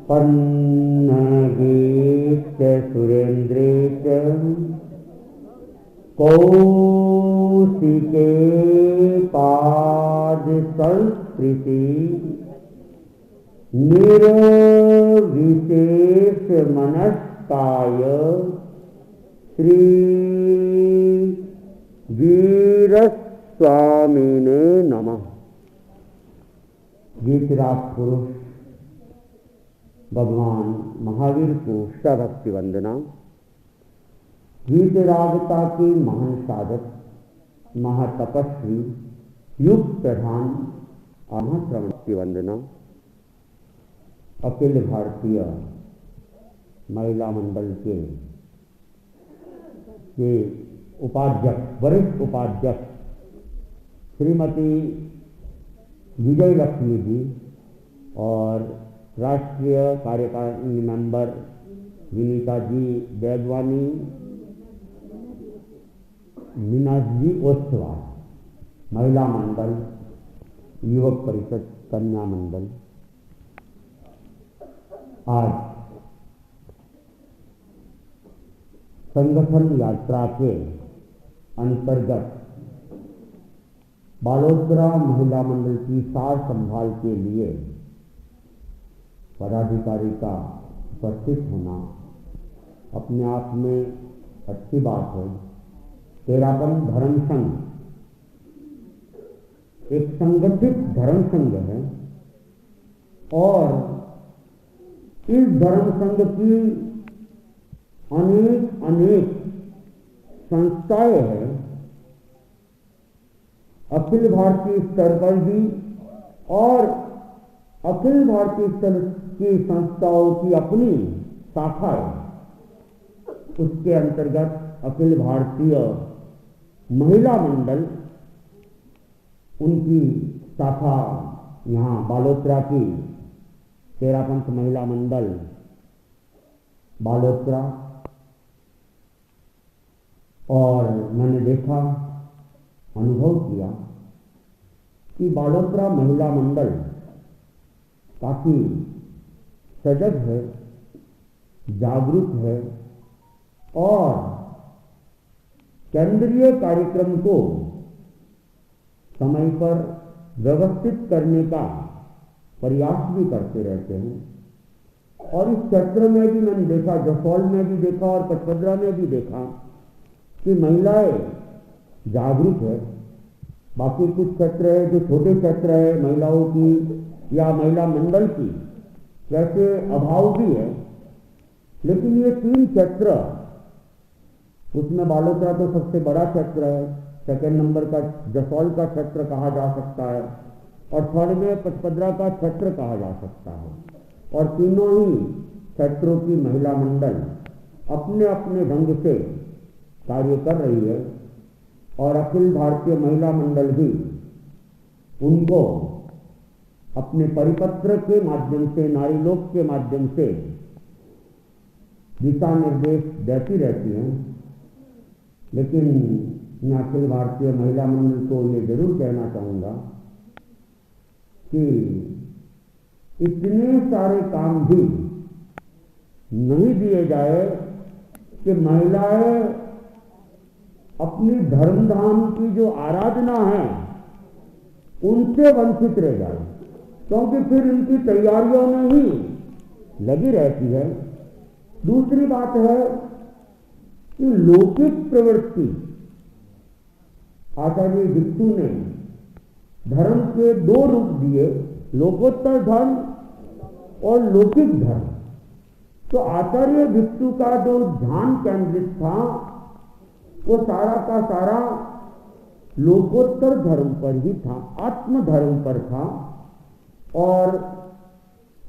पन्नगीत सुरेन्द्रेश कौशिके पाद संस्कृति निर्विशेष मनस्काय श्री वीरस्वामिने नमः। गीतराज पुरुष भगवान महावीर को सभक्ति वंदना। गीतरागता के महान साधक महातपस्वी युग प्रधान महाश्रवण की वंदना। अखिल भारतीय महिला मंडल के उपाध्यक्ष वरिष्ठ उपाध्यक्ष श्रीमती विजय लक्ष्मी जी और राष्ट्रीय कार्यकारिणी मेंबर विनीता जी बैदवानी, मीनाज जी ओस्तवाल, महिला मंडल, युवक परिषद, कन्या मंडल, आज संगठन यात्रा के अंतर्गत बालोतरा महिला मंडल की सार संभाल के लिए पदाधिकारी का उपस्थित होना अपने आप में अच्छी बात है। तेरापन धर्म संघ एक संगठित धर्म संघ है और इस धर्म संघ की अनेक संस्थाएं हैं। अखिल भारतीय स्तर पर भी और अखिल भारतीय स्तर की संस्थाओं की अपनी शाखा है। उसके अंतर्गत अखिल भारतीय महिला मंडल, उनकी शाखा यहाँ बालोतरा की तेरापंथ महिला मंडल बालोतरा, और मैंने देखा अनुभव किया कि बालोतरा महिला मंडल काफी सजग है, जागरूक है और केंद्रीय कार्यक्रम को समय पर व्यवस्थित करने का प्रयास भी करते रहते हैं। और इस क्षेत्र में भी मैंने देखा, जसौल में भी देखा और पचपदरा में भी देखा कि महिलाएं जागरूक है। बाकी कुछ क्षेत्र है जो छोटे क्षेत्र है महिलाओं की या महिला मंडल की, वैसे अभाव भी है, लेकिन ये 3 क्षेत्र, उसमें बालोतरा तो सबसे बड़ा क्षेत्र है, सेकंड नंबर का जसौल का क्षेत्र कहा जा सकता है और थर्ड में पचपदरा का क्षेत्र कहा जा सकता है। और तीनों ही क्षेत्रों की महिला मंडल अपने अपने ढंग से कार्य कर रही है और अखिल भारतीय महिला मंडल भी उनको अपने परिपत्र के माध्यम से, नारी लोक के माध्यम से दिशा निर्देश देती रहती हैं। लेकिन मैं अखिल भारतीय महिला मंडल को ये जरूर कहना चाहूँगा कि इतने सारे काम भी नहीं दिए जाए कि महिलाएं अपनी धर्मधाम की जो आराधना है उनसे वंचित रह जाए, क्योंकि फिर इनकी तैयारियों में ही लगी रहती है। दूसरी बात है कि लौकिक प्रवृत्ति, आचार्य भिक्षु ने धर्म के 2 रूप दिए, लोकोत्तर धर्म और लौकिक धर्म। तो आचार्य भिक्षु का जो ध्यान केंद्रित था वो सारा का सारा लोकोत्तर धर्म पर ही था, आत्म धर्म पर था। और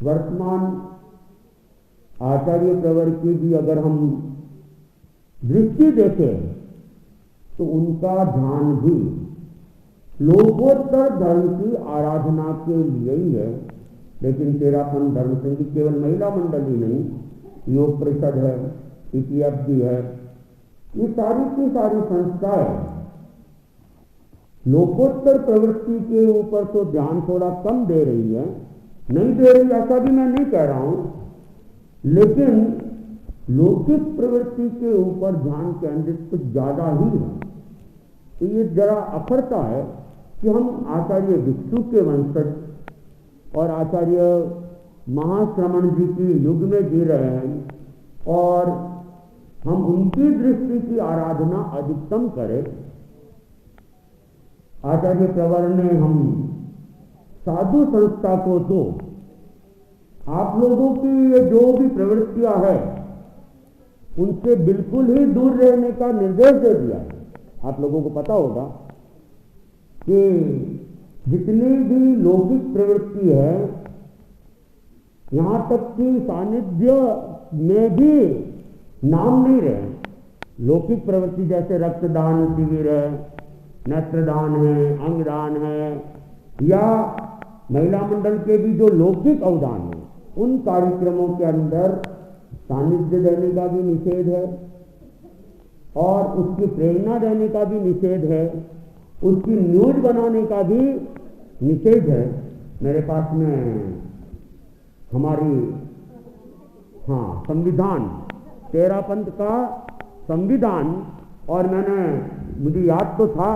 वर्तमान आचार्य प्रवर की भी अगर हम दृष्टि देखें तो उनका ध्यान भी लोकोत्तर धर्म की आराधना के लिए ही है। लेकिन तेरापन धर्म संघ केवल महिला मंडल ही नहीं, योग परिषद है, पीटीएफ भी है, ये सारी की सारी संस्थाएं लोकोत्तर प्रवृत्ति के ऊपर तो ध्यान थोड़ा कम दे रही है। नहीं दे रही ऐसा भी मैं नहीं कह रहा हूं, लेकिन लौकिक प्रवृत्ति के ऊपर ध्यान केंद्रित कुछ ज्यादा ही है। तो ये जरा अखरता है कि हम आचार्य भिक्षु के वंशज और आचार्य महाश्रमण जी की युग में जी रहे हैं और हम उनकी दृष्टि की आराधना अधिकतम करें। आचार्य प्रवर ने हम साधु संस्था को तो आप लोगों की ये जो भी प्रवृत्तियां हैं उनसे बिल्कुल ही दूर रहने का निर्देश दे दिया है। आप लोगों को पता होगा कि जितनी भी लौकिक प्रवृत्ति है, यहां तक कि सानिध्य में भी नाम नहीं रहे। लौकिक प्रवृत्ति जैसे रक्तदान शिविर है, नेत्रदान है, अंगदान है, या महिला मंडल के भी जो लौकिक अवदान है, उन कार्यक्रमों के अंदर सानिध्य देने का भी निषेध है और उसकी प्रेरणा देने का भी निषेध है, उसकी न्यूज बनाने का भी निषेध है। मेरे पास में हमारी संविधान, तेरा पंथ का संविधान, और मुझे याद तो था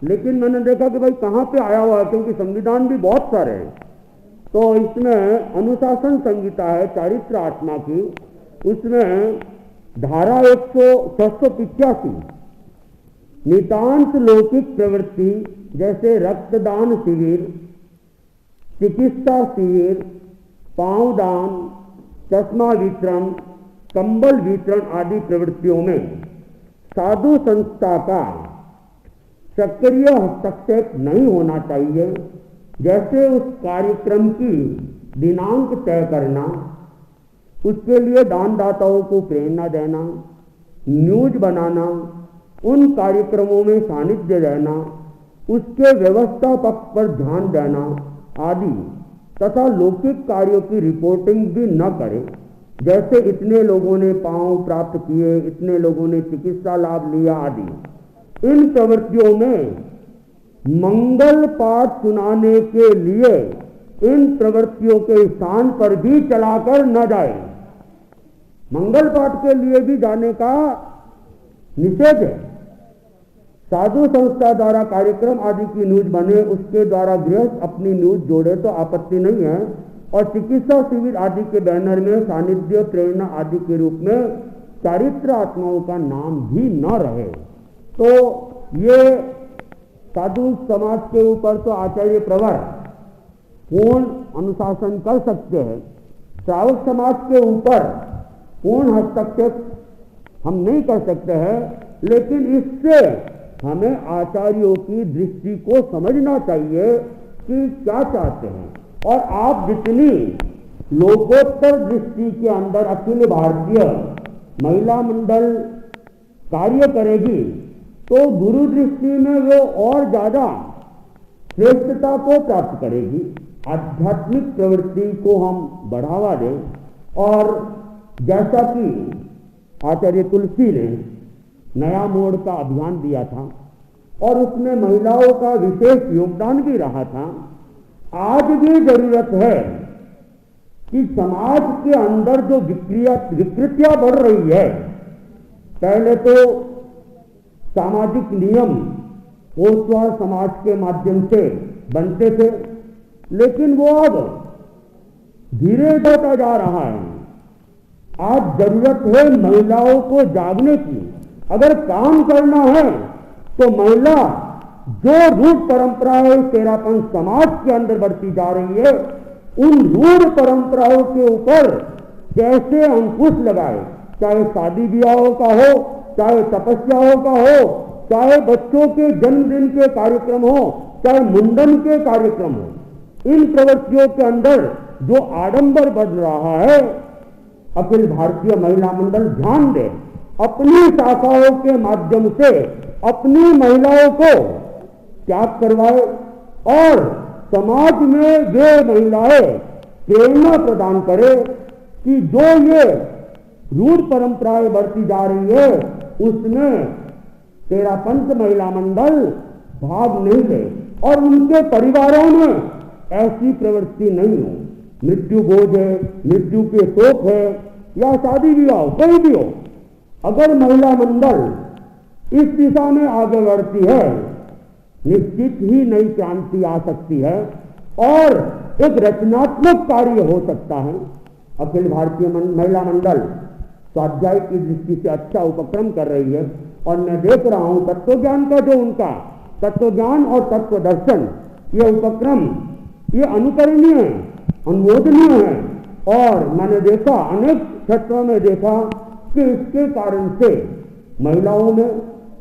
लेकिन मैंने देखा कि भाई कहाँ पे आया हुआ है, क्योंकि संविधान भी बहुत सारे हैं। तो इसमें अनुशासन संहिता है चारित्र आत्मा की, उसमें धारा 685 नितांत लौकिक प्रवृत्ति जैसे रक्तदान शिविर, चिकित्सा शिविर, पांव दान, चश्मा वितरण, कंबल वितरण आदि प्रवृत्तियों में साधु संस्था का सक्रिय हस्तक्षेप नहीं होना चाहिए। जैसे उस कार्यक्रम की दिनांक तय करना, उसके लिए दानदाताओं को प्रेरणा देना, न्यूज बनाना, उन कार्यक्रमों में सानिध्य देना, उसके व्यवस्था पक्ष पर ध्यान देना आदि, तथा लौकिक कार्यों की रिपोर्टिंग भी न करें। जैसे इतने लोगों ने पांव प्राप्त किए, इतने लोगों ने चिकित्सा लाभ लिया आदि। इन प्रवृत्तियों में मंगल पाठ सुनाने के लिए इन प्रवृत्तियों के स्थान पर भी चलाकर न जाए। मंगल पाठ के लिए भी जाने का निषेध है। साधु संस्था द्वारा कार्यक्रम आदि की न्यूज बने, उसके द्वारा गृहस्थ अपनी न्यूज जोड़े तो आपत्ति नहीं है, और चिकित्सा शिविर आदि के बैनर में सानिध्य, प्रेरणा आदि के रूप में चारित्र आत्माओं का नाम भी न रहे। तो ये साधु समाज के ऊपर तो आचार्य प्रवर पूर्ण अनुशासन कर सकते हैं, श्रावक समाज के ऊपर पूर्ण हस्तक्षेप हम नहीं कर सकते हैं, लेकिन इससे हमें आचार्यों की दृष्टि को समझना चाहिए कि क्या चाहते हैं। और आप जितनी लोकोत्तर दृष्टि के अंदर अखिल भारतीय महिला मंडल कार्य करेगी तो गुरु दृष्टि में वो और ज्यादा श्रेष्ठता को प्राप्त करेगी। आध्यात्मिक प्रवृत्ति को हम बढ़ावा दें, और जैसा कि आचार्य तुलसी ने नया मोड़ का अभियान दिया था और उसमें महिलाओं का विशेष योगदान भी रहा था, आज भी जरूरत है कि समाज के अंदर जो विकृतियां बढ़ रही है, पहले तो सामाजिक नियम कोतवाल समाज के माध्यम से बनते थे, लेकिन वो अब धीरे होता जा रहा है। आज जरूरत है महिलाओं को जागने की। अगर काम करना है तो महिला जो रूढ़ परंपराएं तेरापन समाज के अंदर बढ़ती जा रही है, उन रूढ़ परंपराओं के ऊपर कैसे अंकुश लगाए, चाहे शादी ब्याहों का हो, चाहे तपस्याओं का हो, चाहे बच्चों के जन्मदिन के कार्यक्रम हो, चाहे मुंडन के कार्यक्रम हो। इन प्रवृत्तियों के अंदर जो आडंबर बढ़ रहा है, अखिल भारतीय महिला मंडल ध्यान दे, अपनी शाखाओं के माध्यम से अपनी महिलाओं को त्याग करवाए और समाज में वे महिलाएं प्रेरणा प्रदान करे कि जो ये रूढ़ परंपराएं बढ़ती जा रही है उसमें तेरा पंथ महिला मंडल भाग नहीं ले, और उनके परिवारों में ऐसी प्रवृत्ति नहीं हो। मृत्यु बोझ है, मृत्यु के शोक है, या शादी विवाह कोई भी हो, अगर महिला मंडल इस दिशा में आगे बढ़ती है, निश्चित ही नई क्रांति आ सकती है और एक रचनात्मक कार्य हो सकता है। अखिल भारतीय महिला मंडल स्वाध्याय की दृष्टि से अच्छा उपक्रम कर रही है और मैं देख रहा हूं तत्व ज्ञान का जो उनका तत्व ज्ञान और तत्व दर्शन, ये उपक्रम ये अनुकरणीय है, अनुमोदनीय है। और मैंने देखा, अनेक क्षेत्रों में देखा कि इसके कारण से महिलाओं में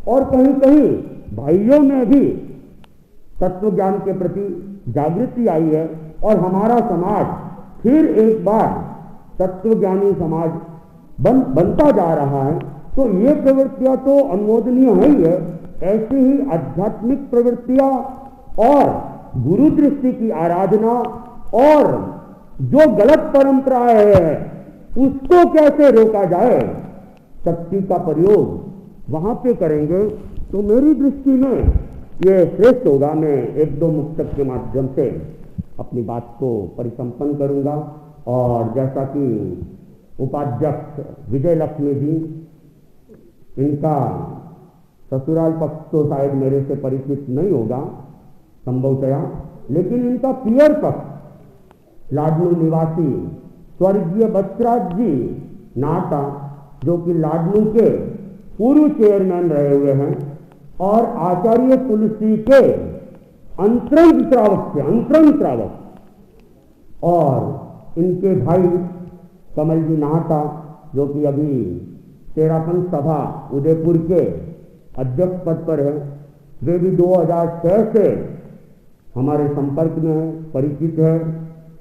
और कहीं कहीं भाइयों में भी तत्व ज्ञान के प्रति जागृति आई है और हमारा समाज फिर एक बार तत्वज्ञानी समाज बनता जा रहा है। तो ये प्रवृत्तियां तो अनुमोदनीय है ही है, ऐसी ही आध्यात्मिक प्रवृत्तियां और गुरु दृष्टि की आराधना और जो गलत परंपराएं है उसको कैसे रोका जाए, शक्ति का प्रयोग वहां पे करेंगे तो मेरी दृष्टि में ये श्रेष्ठ होगा। मैं एक दो मुक्तक के माध्यम से अपनी बात को परिसंपन्न करूंगा और जैसा कि उपाध्यक्ष विजय लक्ष्मी जी, इनका ससुराल पक्ष तो शायद मेरे से परिचित नहीं होगा संभवतया, लेकिन इनका पियर पक्ष लाडनू निवासी स्वर्गीय बचराज जी नाटा, जो कि लाडनू के पूर्व चेयरमैन रहे हुए हैं और आचार्य तुलसी के अंतरंग श्रावक, और इनके भाई कमल जी नाहटा जो कि अभी तेरापन सभा उदयपुर के अध्यक्ष पद पर है, वे भी 2006 से हमारे संपर्क में है, परिचित है।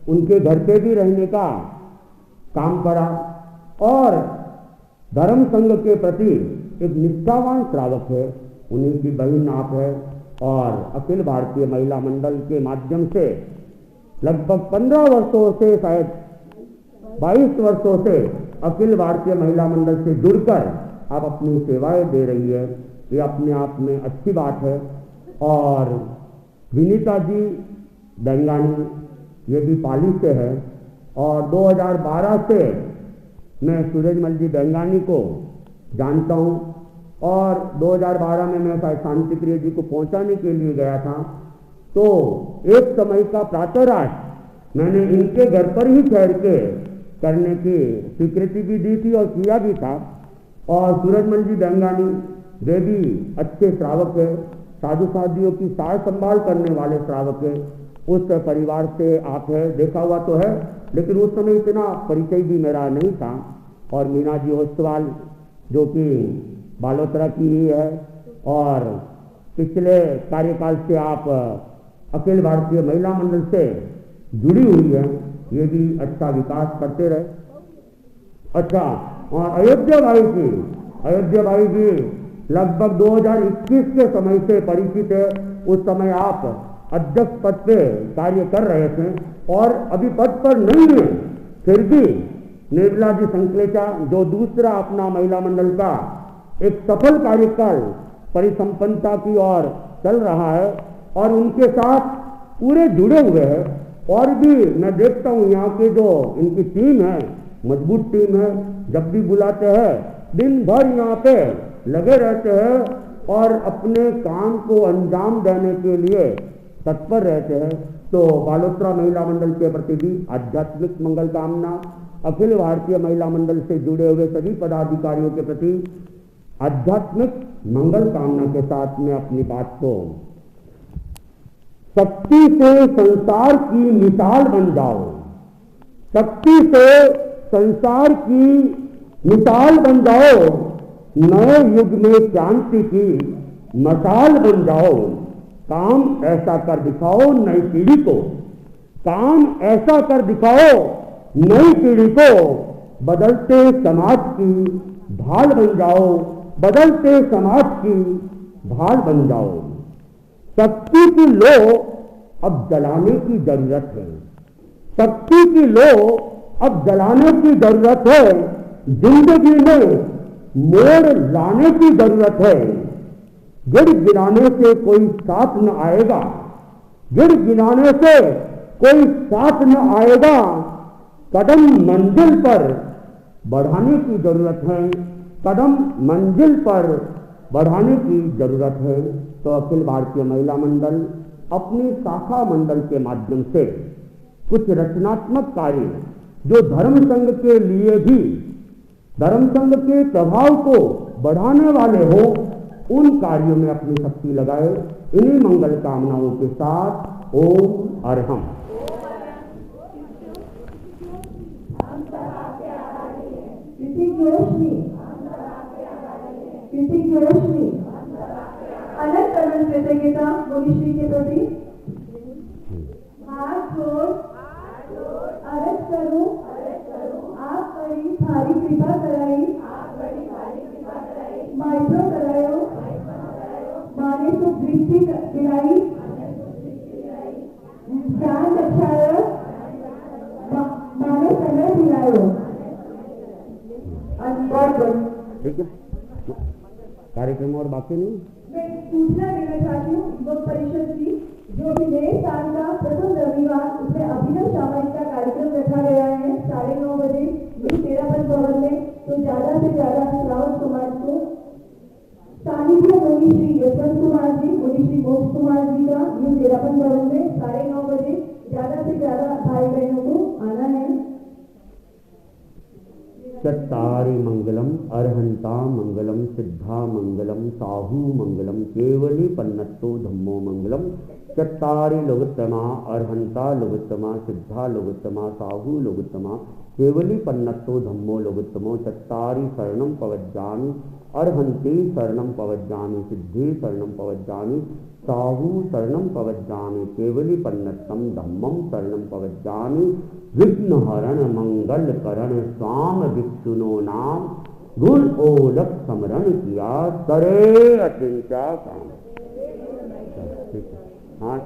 उनके घर पे भी रहने का काम करा और धर्म संघ के प्रति एक निष्ठावान श्रावक है। उन्हीं की बहन आप है और अखिल भारतीय महिला मंडल के माध्यम से लगभग 15 वर्षों से, शायद 22 वर्षों से अखिल भारतीय महिला मंडल से जुड़कर आप अपनी सेवाएं दे रही है। ये अपने आप में अच्छी बात है। और विनीता जी बेंगानी, ये भी पाली से है और 2012 से मैं सूरजमल जी बेंगानी को जानता हूँ और 2012 में मैं शांति प्रिय जी को पहुंचाने के लिए गया था। तो एक समय का प्रातःराश मैंने इनके घर पर ही ठहर के करने की स्वीकृति भी दी थी और किया भी था। और सूरजमल जी बेंगानी वे भी अच्छे श्रावक है, साधु साधियों की सार संभाल करने वाले श्रावक है। उस परिवार से आप है, देखा हुआ तो है, लेकिन उस समय इतना परिचय भी मेरा नहीं था। और मीना जी होस्टवाल जो कि बालोतरा की ही है और पिछले कार्यकाल से आप अखिल भारतीय महिला मंडल से जुड़ी हुई है, ये भी अच्छा विकास करते रहे। अच्छा, और अयोध्या भाई जी लगभग 2021 के समय से परिचित है। उस समय आप अध्यक्ष पद पे कार्य कर रहे थे और अभी पद पर नहीं है, फिर भी निर्मला जी संकलेचा जो दूसरा अपना महिला मंडल का एक सफल कार्यकाल परिसंपन्नता की ओर चल रहा है और उनके साथ पूरे जुड़े हुए हैं। और भी मैं देखता हूँ यहाँ के जो इनकी टीम है, मजबूत टीम है, जब भी बुलाते हैं दिन भर यहाँ पे लगे रहते हैं और अपने काम को अंजाम देने के लिए तत्पर रहते हैं। तो बालोतरा महिला मंडल के प्रति भी आध्यात्मिक मंगल कामना, अखिल भारतीय महिला मंडल से जुड़े हुए सभी पदाधिकारियों के प्रति आध्यात्मिक मंगल कामना के साथ में अपनी बात को, शक्ति से संसार की मिसाल बन जाओ, शक्ति से संसार की मिसाल बन जाओ, नए युग में क्रांति की मशाल बन जाओ। काम ऐसा कर दिखाओ नई पीढ़ी को, काम ऐसा कर दिखाओ नई पीढ़ी को, बदलते समाज की ढाल बन जाओ, बदलते समाज की ढाल बन जाओ। शक्ति की लो अब जलाने की जरूरत है, शक्ति की लो अब जलाने की जरूरत है, जिंदगी में मोड़ लाने की जरूरत है। गिर गिराने से कोई साथ न आएगा, गिर गिराने से कोई साथ न आएगा, कदम मंजिल पर बढ़ाने की जरूरत है, कदम मंजिल पर बढ़ाने की जरूरत है। तो अखिल भारतीय महिला मंडल अपनी शाखा मंडल के माध्यम से कुछ रचनात्मक कार्य जो धर्म संघ के लिए भी धर्म संघ के प्रभाव को बढ़ाने वाले हो, उन कार्यों में अपनी शक्ति लगाए। इन्हीं मंगल कामनाओं के साथ ओम अरहम। अलग अलग कृतज्ञता मुनिश्री के प्रति हाथ जोड़ अर्ज करूं, आप बड़ी भारी कृपा कराई, माइक्रो करायो, माने तो दृष्टि दिलाई, ज्ञान रक्षायो, माने समय दिलायो। ठीक है, कार्यक्रम और बाकी नहीं। मैं सूचना देना चाहती हूँ युवक परिषद की, जो भी नए साल का प्रथम रविवार उसमें अभिनव सामाजिक का कार्यक्रम रखा गया है 9:30 बजे यही तेरापन भवन में। तो ज्यादा से ज्यादा श्रावण समाज को सानिध्य मुनिश्री यशवंत कुमार जी, मुनिश्री मोक्ष कुमार जी का ये तेरापन भवन में 9:30 बजे ज्यादा से ज्यादा भाई बहनों को आना है। चत्तारि मंगलम अरहंता मंगलम सिद्धा मंगलम साहू मंगलम केवली पन्नत्तो धम्मो मंगलम। चत्तारि लोगोत्तमा अरहंता लोगोत्तमा सिद्धा लोगोत्तमा साहू लोगोत्तमा केवली पन्नत्तो धम्मो लोगोत्तमो। चत्तारि शरणं पवज्जामि अरहंते शरणं पवज्जामि सिद्धे शरणं पवज्जामि साहू शरणं पवज्जामि केवली पन्नत्तम धम्मम शरणं पवज्जामि। विघ्नहरण मंगल करण स्वाम विष्णु नाम गुण ओलक समरण किया करे अचिंत्या काम। हाँ।